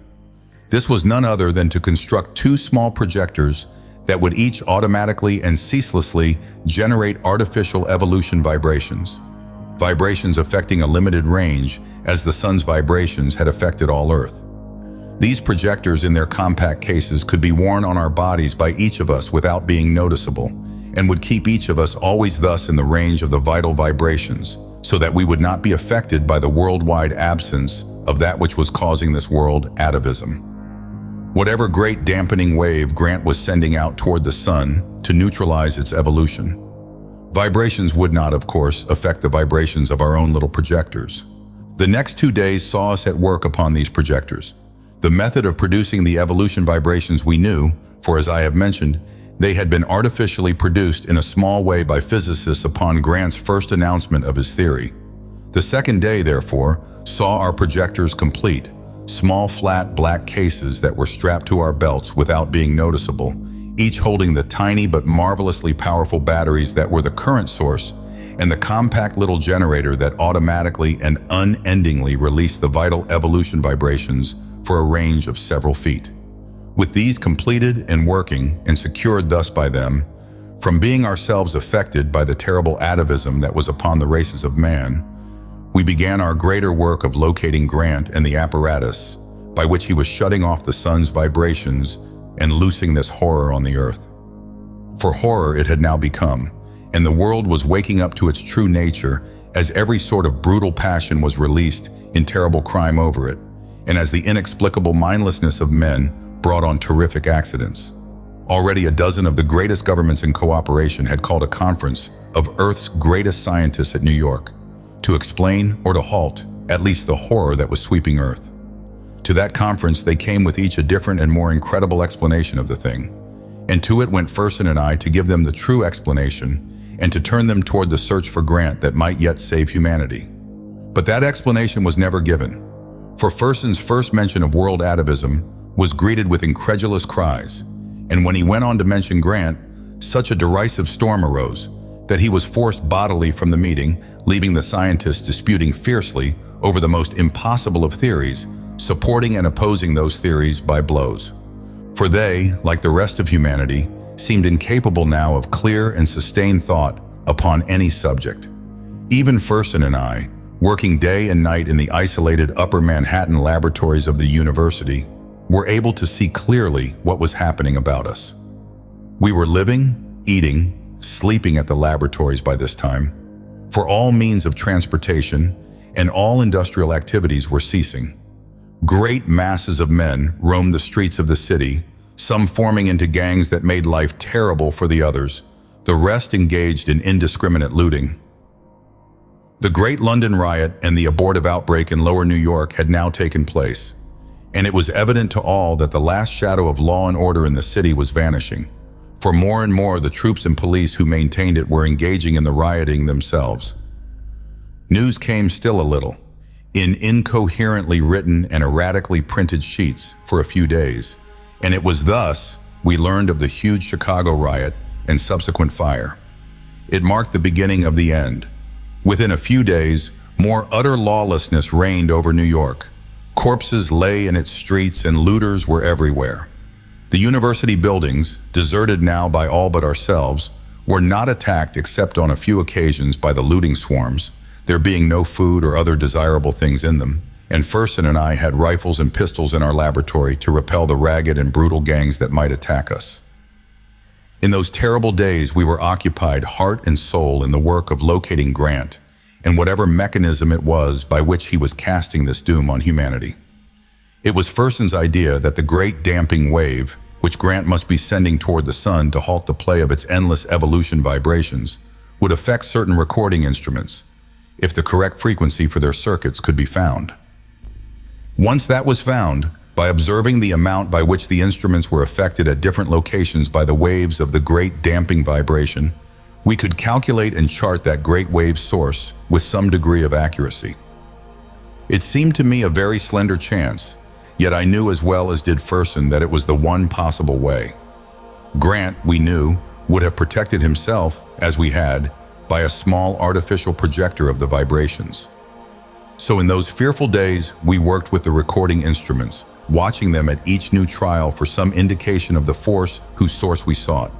Speaker 2: This was none other than to construct 2 small projectors that would each automatically and ceaselessly generate artificial evolution vibrations. Vibrations affecting a limited range, as the sun's vibrations had affected all Earth. These projectors in their compact cases could be worn on our bodies by each of us without being noticeable, and would keep each of us always thus in the range of the vital vibrations, so that we would not be affected by the worldwide absence of that which was causing this world atavism. Whatever great dampening wave Grant was sending out toward the sun to neutralize its evolution, vibrations would not, of course, affect the vibrations of our own little projectors. The next 2 days saw us at work upon these projectors. The method of producing the evolution vibrations we knew, for as I have mentioned, they had been artificially produced in a small way by physicists upon Grant's first announcement of his theory. The second day, therefore, saw our projectors complete, small flat black cases that were strapped to our belts without being noticeable, each holding the tiny but marvelously powerful batteries that were the current source and the compact little generator that automatically and unendingly released the vital evolution vibrations for a range of several feet. With these completed and working and secured thus by them, from being ourselves affected by the terrible atavism that was upon the races of man, we began our greater work of locating Grant and the apparatus by which he was shutting off the sun's vibrations and loosing this horror on the Earth. For horror it had now become, and the world was waking up to its true nature as every sort of brutal passion was released in terrible crime over it, and as the inexplicable mindlessness of men brought on terrific accidents. Already a dozen of the greatest governments in cooperation had called a conference of Earth's greatest scientists at New York to explain or to halt at least the horror that was sweeping Earth. To that conference they came with each a different and more incredible explanation of the thing, and to it went Fersen and I to give them the true explanation and to turn them toward the search for Grant that might yet save humanity. But that explanation was never given, for Fersen's first mention of world atavism was greeted with incredulous cries, and when he went on to mention Grant, such a derisive storm arose that he was forced bodily from the meeting, leaving the scientists disputing fiercely over the most impossible of theories, supporting and opposing those theories by blows. For they, like the rest of humanity, seemed incapable now of clear and sustained thought upon any subject. Even Fersen and I, working day and night in the isolated Upper Manhattan laboratories of the university, were able to see clearly what was happening about us. We were living, eating, sleeping at the laboratories by this time, for all means of transportation and all industrial activities were ceasing. Great masses of men roamed the streets of the city, some forming into gangs that made life terrible for the others, the rest engaged in indiscriminate looting. The Great London Riot and the abortive outbreak in Lower New York had now taken place, and it was evident to all that the last shadow of law and order in the city was vanishing, for more and more the troops and police who maintained it were engaging in the rioting themselves. News came still a little, in incoherently written and erratically printed sheets for a few days, and it was thus we learned of the huge Chicago riot and subsequent fire. It marked the beginning of the end. Within a few days, more utter lawlessness reigned over New York. Corpses lay in its streets and looters were everywhere. The university buildings, deserted now by all but ourselves, were not attacked except on a few occasions by the looting swarms, there being no food or other desirable things in them, and Fersen and I had rifles and pistols in our laboratory to repel the ragged and brutal gangs that might attack us. In those terrible days, we were occupied heart and soul in the work of locating Grant and whatever mechanism it was by which he was casting this doom on humanity. It was Fersen's idea that the great damping wave, which Grant must be sending toward the sun to halt the play of its endless evolution vibrations, would affect certain recording instruments, if the correct frequency for their circuits could be found. Once that was found, by observing the amount by which the instruments were affected at different locations by the waves of the great damping vibration, we could calculate and chart that great wave source with some degree of accuracy. It seemed to me a very slender chance, yet I knew as well as did Fersen that it was the one possible way. Grant, we knew, would have protected himself, as we had, by a small artificial projector of the vibrations. So in those fearful days, we worked with the recording instruments, watching them at each new trial for some indication of the force whose source we sought.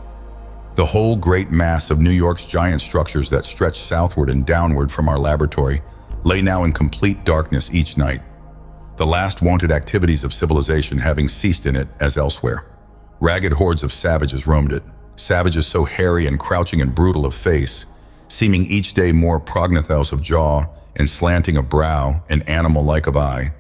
Speaker 2: The whole great mass of New York's giant structures that stretched southward and downward from our laboratory lay now in complete darkness each night, the last wonted activities of civilization having ceased in it as elsewhere. Ragged hordes of savages roamed it, savages so hairy and crouching and brutal of face, seeming each day more prognathous of jaw and slanting of brow and animal-like of eye,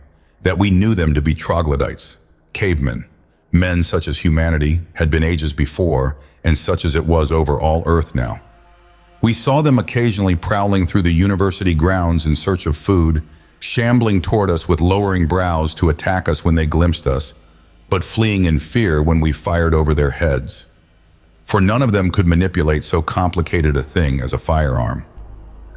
Speaker 2: that we knew them to be troglodytes, cavemen, men such as humanity had been ages before and such as it was over all Earth now. We saw them occasionally prowling through the university grounds in search of food, shambling toward us with lowering brows to attack us when they glimpsed us, but fleeing in fear when we fired over their heads. For none of them could manipulate so complicated a thing as a firearm.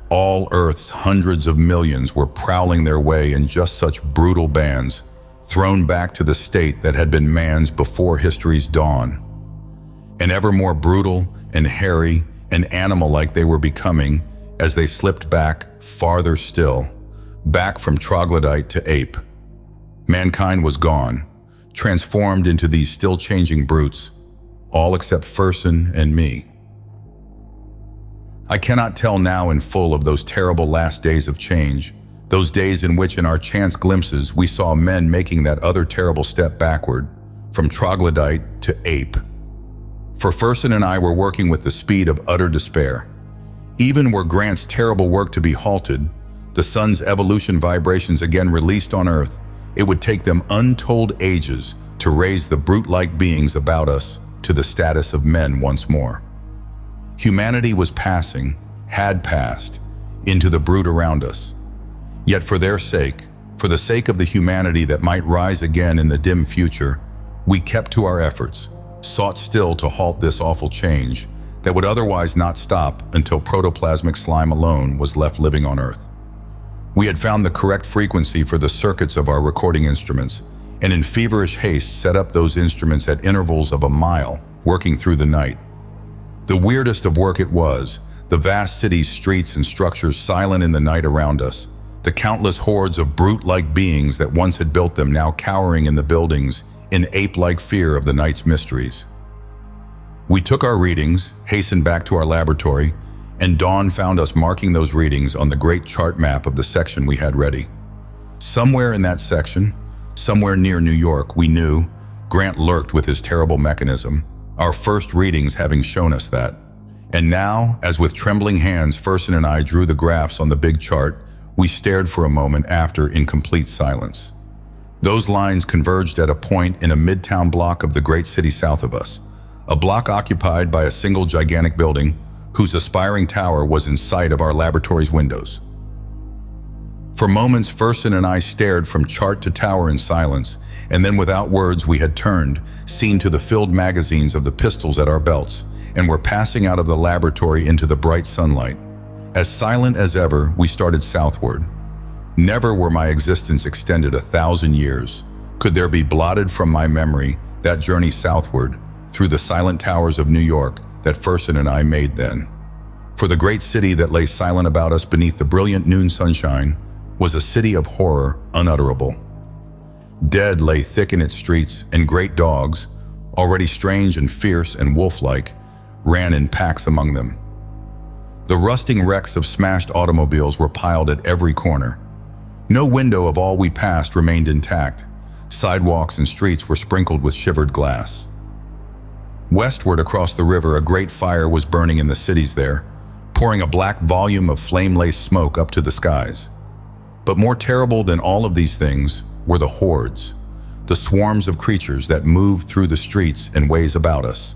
Speaker 2: All Earth's hundreds of millions were prowling their way in just such brutal bands, thrown back to the state that had been man's before history's dawn. And ever more brutal and hairy and animal-like they were becoming as they slipped back farther still, back from troglodyte to ape. Mankind was gone, transformed into these still-changing brutes, all except Fersen and me. I cannot tell now in full of those terrible last days of change, those days in which in our chance glimpses we saw men making that other terrible step backward, from troglodyte to ape. For Fersen and I were working with the speed of utter despair. Even were Grant's terrible work to be halted, the sun's evolution vibrations again released on Earth, it would take them untold ages to raise the brute-like beings about us to the status of men once more. Humanity was passing, had passed, into the brute around us. Yet for their sake, for the sake of the humanity that might rise again in the dim future, we kept to our efforts, sought still to halt this awful change that would otherwise not stop until protoplasmic slime alone was left living on Earth. We had found the correct frequency for the circuits of our recording instruments, and in feverish haste set up those instruments at intervals of a mile, working through the night. The weirdest of work it was, the vast city's streets and structures silent in the night around us, the countless hordes of brute-like beings that once had built them now cowering in the buildings in ape-like fear of the night's mysteries. We took our readings, hastened back to our laboratory, and dawn found us marking those readings on the great chart map of the section we had ready. Somewhere in that section, somewhere near New York, we knew, Grant lurked with his terrible mechanism, our first readings having shown us that. And now, as with trembling hands Fersen and I drew the graphs on the big chart, we stared for a moment after in complete silence. Those lines converged at a point in a midtown block of the great city south of us, a block occupied by a single gigantic building whose aspiring tower was in sight of our laboratory's windows. For moments, Fersen and I stared from chart to tower in silence, and then without words we had turned, seen to the filled magazines of the pistols at our belts, and were passing out of the laboratory into the bright sunlight. As silent as ever, we started southward. Never were my existence extended 1,000 years. Could there be blotted from my memory that journey southward through the silent towers of New York that Fersen and I made then? For the great city that lay silent about us beneath the brilliant noon sunshine was a city of horror unutterable. Dead lay thick in its streets, and great dogs, already strange and fierce and wolf-like, ran in packs among them. The rusting wrecks of smashed automobiles were piled at every corner. No window of all we passed remained intact. Sidewalks and streets were sprinkled with shivered glass. Westward across the river, a great fire was burning in the cities there, pouring a black volume of flame-laced smoke up to the skies. But more terrible than all of these things were the hordes, the swarms of creatures that moved through the streets and ways about us.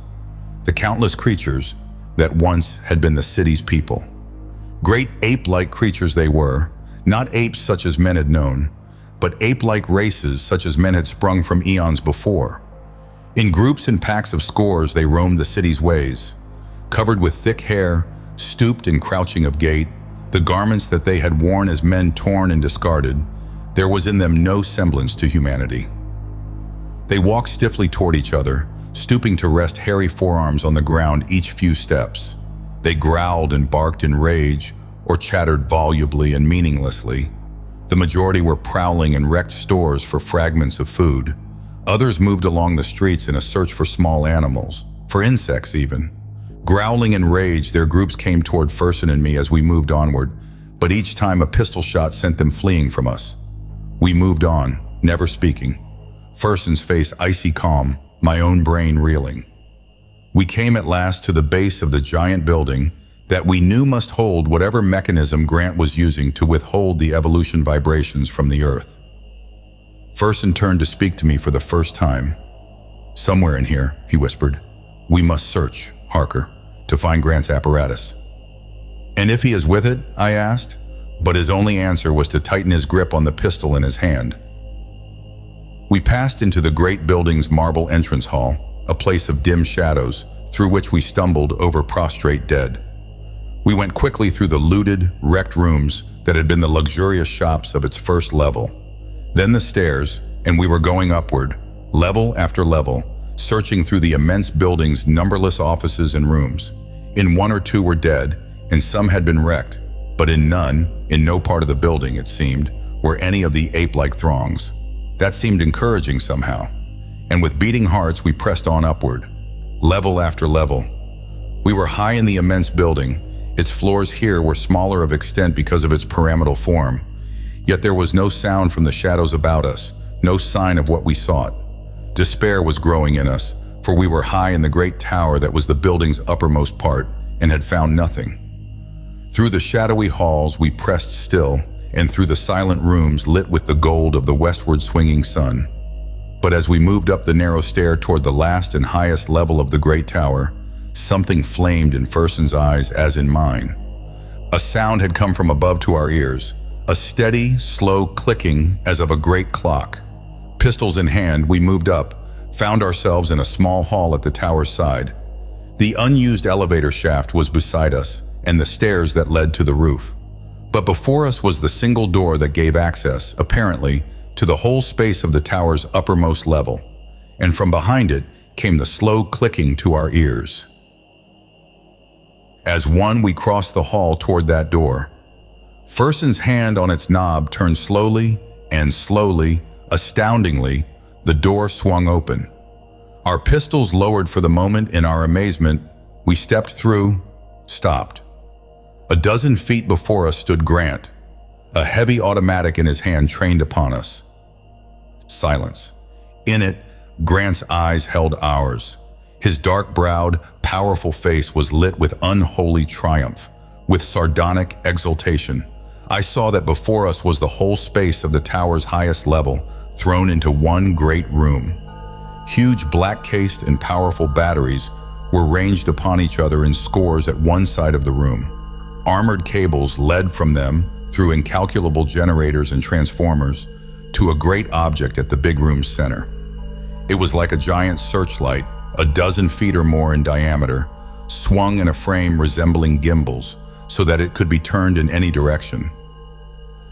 Speaker 2: The countless creatures that once had been the city's people. Great ape-like creatures they were, not apes such as men had known, but ape-like races such as men had sprung from eons before. In groups and packs of scores they roamed the city's ways, covered with thick hair, stooped and crouching of gait, the garments that they had worn as men torn and discarded. There was in them no semblance to humanity. They walked stiffly toward each other, stooping to rest hairy forearms on the ground each few steps. They growled and barked in rage, or chattered volubly and meaninglessly. The majority were prowling and wrecked stores for fragments of food. Others moved along the streets in a search for small animals, for insects even. Growling in rage, their groups came toward Fersen and me as we moved onward, but each time a pistol shot sent them fleeing from us. We moved on, never speaking. Fersen's face icy calm, my own brain reeling. We came at last to the base of the giant building that we knew must hold whatever mechanism Grant was using to withhold the evolution vibrations from the Earth. Fersen turned to speak to me for the first time. "Somewhere in here," he whispered. "We must search, Harker, to find Grant's apparatus." "And if he is with it?" I asked, but his only answer was to tighten his grip on the pistol in his hand. We passed into the great building's marble entrance hall, a place of dim shadows through which we stumbled over prostrate dead. We went quickly through the looted, wrecked rooms that had been the luxurious shops of its first level. Then the stairs, and we were going upward, level after level, searching through the immense building's numberless offices and rooms. In one or two were dead, and some had been wrecked, but in no part of the building, it seemed, were any of the ape-like throngs. That seemed encouraging somehow, and with beating hearts we pressed on upward, level after level. We were high in the immense building. Its floors here were smaller of extent because of its pyramidal form, yet there was no sound from the shadows about us, no sign of what we sought. Despair was growing in us, for we were high in the great tower that was the building's uppermost part, and had found nothing. Through the shadowy halls we pressed still, and through the silent rooms lit with the gold of the westward swinging sun. But as we moved up the narrow stair toward the last and highest level of the great tower, something flamed in Fersen's eyes as in mine. A sound had come from above to our ears, a steady, slow clicking as of a great clock. Pistols in hand, we moved up, found ourselves in a small hall at the tower's side. The unused elevator shaft was beside us, and the stairs that led to the roof. But before us was the single door that gave access, apparently, to the whole space of the tower's uppermost level, and from behind it came the slow clicking to our ears. As one, we crossed the hall toward that door. Fersen's hand on its knob turned slowly, and slowly, astoundingly, the door swung open. Our pistols lowered for the moment. In our amazement, we stepped through, stopped. A dozen feet before us stood Grant, a heavy automatic in his hand trained upon us. Silence. In it, Grant's eyes held ours. His dark-browed, powerful face was lit with unholy triumph, with sardonic exultation. I saw that before us was the whole space of the tower's highest level, thrown into one great room. Huge black-cased and powerful batteries were ranged upon each other in scores at one side of the room. Armored cables led from them through incalculable generators and transformers to a great object at the big room's center. It was like a giant searchlight, a dozen feet or more in diameter, swung in a frame resembling gimbals so that it could be turned in any direction.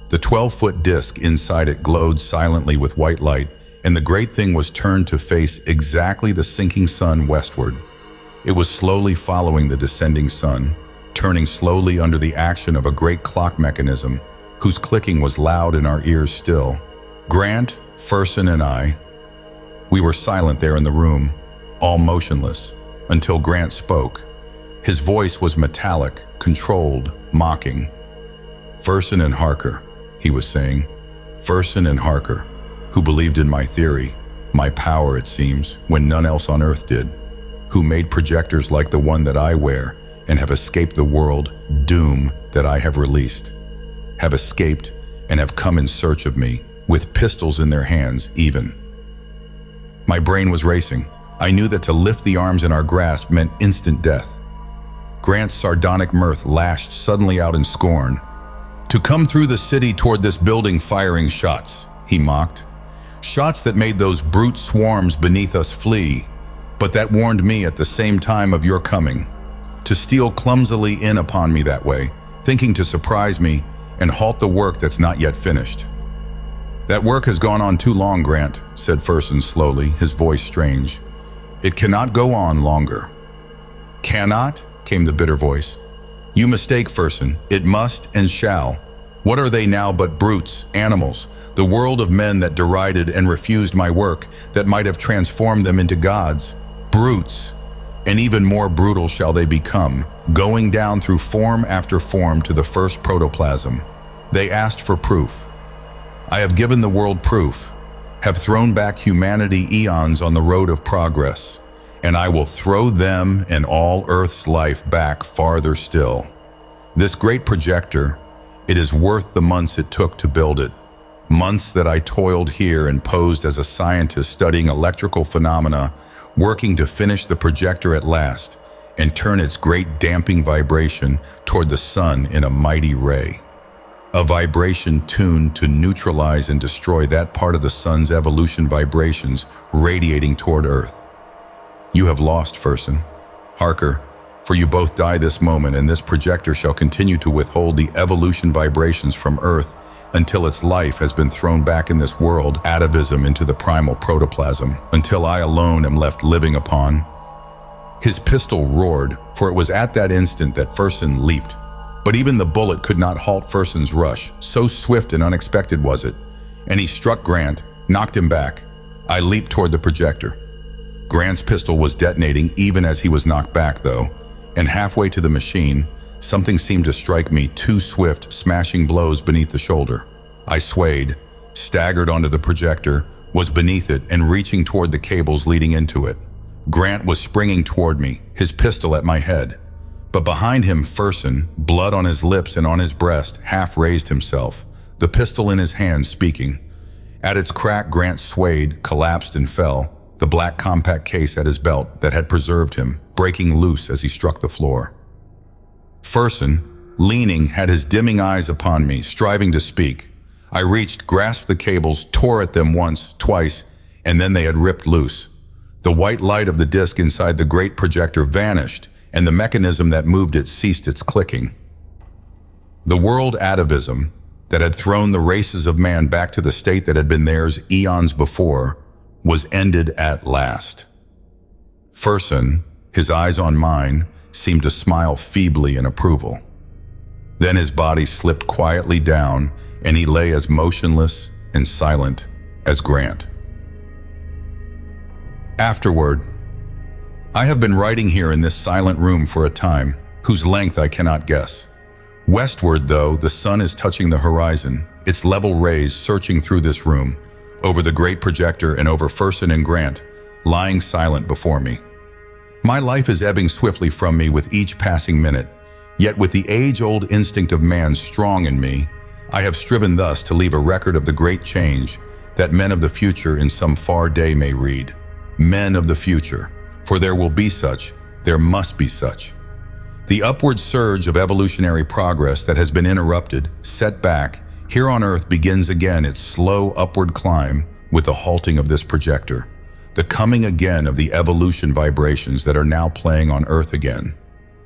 Speaker 2: The 12-foot disc inside it glowed silently with white light, and the great thing was turned to face exactly the sinking sun westward. It was slowly following the descending sun, turning slowly under the action of a great clock mechanism, whose clicking was loud in our ears still. Grant, Fersen, and I, we were silent there in the room, all motionless, until Grant spoke. His voice was metallic, controlled, mocking. Fersen and Harker, he was saying. Fersen and Harker, who believed in my theory, my power it seems, when none else on Earth did, who made projectors like the one that I wear and have escaped the world doom that I have released, have escaped and have come in search of me, with pistols in their hands even. My brain was racing. I knew that to lift the arms in our grasp meant instant death. Grant's sardonic mirth lashed suddenly out in scorn. To come through the city toward this building firing shots, he mocked. Shots that made those brute swarms beneath us flee, but that warned me at the same time of your coming. To steal clumsily in upon me that way, thinking to surprise me and halt the work that's not yet finished. That work has gone on too long, Grant, said Fersen slowly, his voice strange. It cannot go on longer. Cannot? Came the bitter voice. You mistake, Fersen. It must and shall. What are they now but brutes, animals, the world of men that derided and refused my work that might have transformed them into gods? Brutes. And even more brutal shall they become, going down through form after form to the first protoplasm. They asked for proof. I have given the world proof, have thrown back humanity eons on the road of progress, and I will throw them and all Earth's life back farther still. This great projector, it is worth the months it took to build it. Months that I toiled here and posed as a scientist studying electrical phenomena, working to finish the projector at last and turn its great damping vibration toward the sun in a mighty ray. A vibration tuned to neutralize and destroy that part of the sun's evolution vibrations radiating toward Earth. You have lost, Fersen. Harker, for you both die this moment, and this projector shall continue to withhold the evolution vibrations from Earth until its life has been thrown back in this world, atavism into the primal protoplasm, until I alone am left living upon. His pistol roared, for it was at that instant that Fersen leaped. But even the bullet could not halt Fersen's rush, so swift and unexpected was it. And he struck Grant, knocked him back. I leaped toward the projector. Grant's pistol was detonating even as he was knocked back, though, and halfway to the machine, something seemed to strike me, two swift, smashing blows beneath the shoulder. I swayed, staggered onto the projector, was beneath it and reaching toward the cables leading into it. Grant was springing toward me, his pistol at my head. But behind him, Fersen, blood on his lips and on his breast, half raised himself, the pistol in his hand, speaking. At its crack, Grant swayed, collapsed and fell, the black compact case at his belt that had preserved him, breaking loose as he struck the floor. Fersen, leaning, had his dimming eyes upon me, striving to speak. I reached, grasped the cables, tore at them once, twice, and then they had ripped loose. The white light of the disc inside the great projector vanished, and the mechanism that moved it ceased its clicking. The world atavism that had thrown the races of man back to the state that had been theirs eons before was ended at last. Fersen, his eyes on mine, seemed to smile feebly in approval. Then his body slipped quietly down, and he lay as motionless and silent as Grant. Afterward, I have been writing here in this silent room for a time, whose length I cannot guess. Westward, though, the sun is touching the horizon, its level rays searching through this room, over the great projector and over Fersen and Grant, lying silent before me. My life is ebbing swiftly from me with each passing minute, yet with the age-old instinct of man strong in me, I have striven thus to leave a record of the great change that men of the future in some far day may read. Men of the future. For there will be such, there must be such. The upward surge of evolutionary progress that has been interrupted, set back, here on Earth begins again its slow upward climb with the halting of this projector, the coming again of the evolution vibrations that are now playing on Earth again.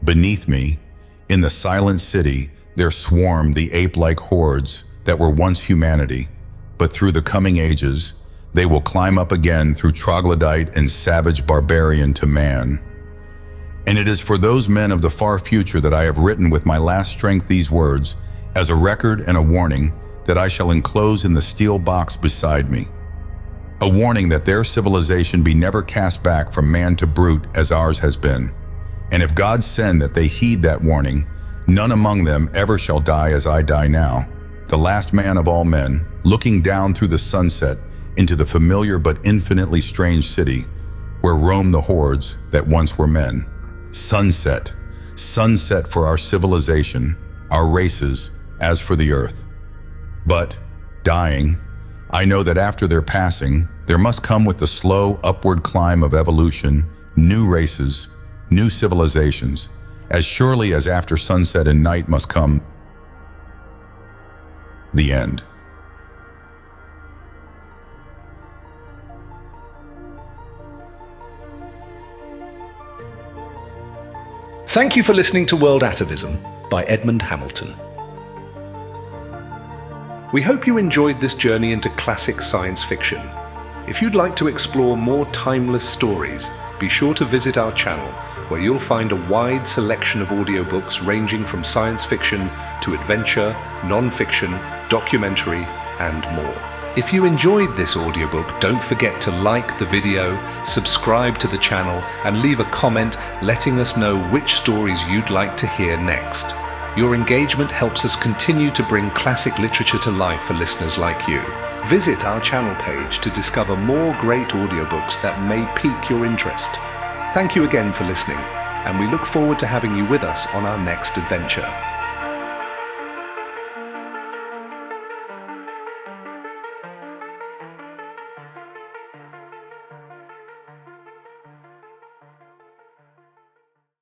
Speaker 2: Beneath me, in the silent city, there swarm the ape-like hordes that were once humanity, but through the coming ages, they will climb up again through troglodyte and savage barbarian to man. And it is for those men of the far future that I have written with my last strength these words, as a record and a warning that I shall enclose in the steel box beside me. a warning that their civilization be never cast back from man to brute as ours has been. And if God send that they heed that warning, none among them ever shall die as I die now, the last man of all men, looking down through the sunset into the familiar but infinitely strange city where roam the hordes that once were men. Sunset, sunset for our civilization, our races, as for the earth. But, dying, I know that after their passing, there must come with the slow upward climb of evolution, new races, new civilizations, as surely as after sunset and night must come the end.
Speaker 1: Thank you for listening to World Atavism by Edmund Hamilton. We hope you enjoyed this journey into classic science fiction. If you'd like to explore more timeless stories, be sure to visit our channel, where you'll find a wide selection of audiobooks ranging from science fiction to adventure, non-fiction, documentary, and more. If you enjoyed this audiobook, don't forget to like the video, subscribe to the channel, and leave a comment letting us know which stories you'd like to hear next. Your engagement helps us continue to bring classic literature to life for listeners like you. Visit our channel page to discover more great audiobooks that may pique your interest. Thank you again for listening, and we look forward to having you with us on our next adventure.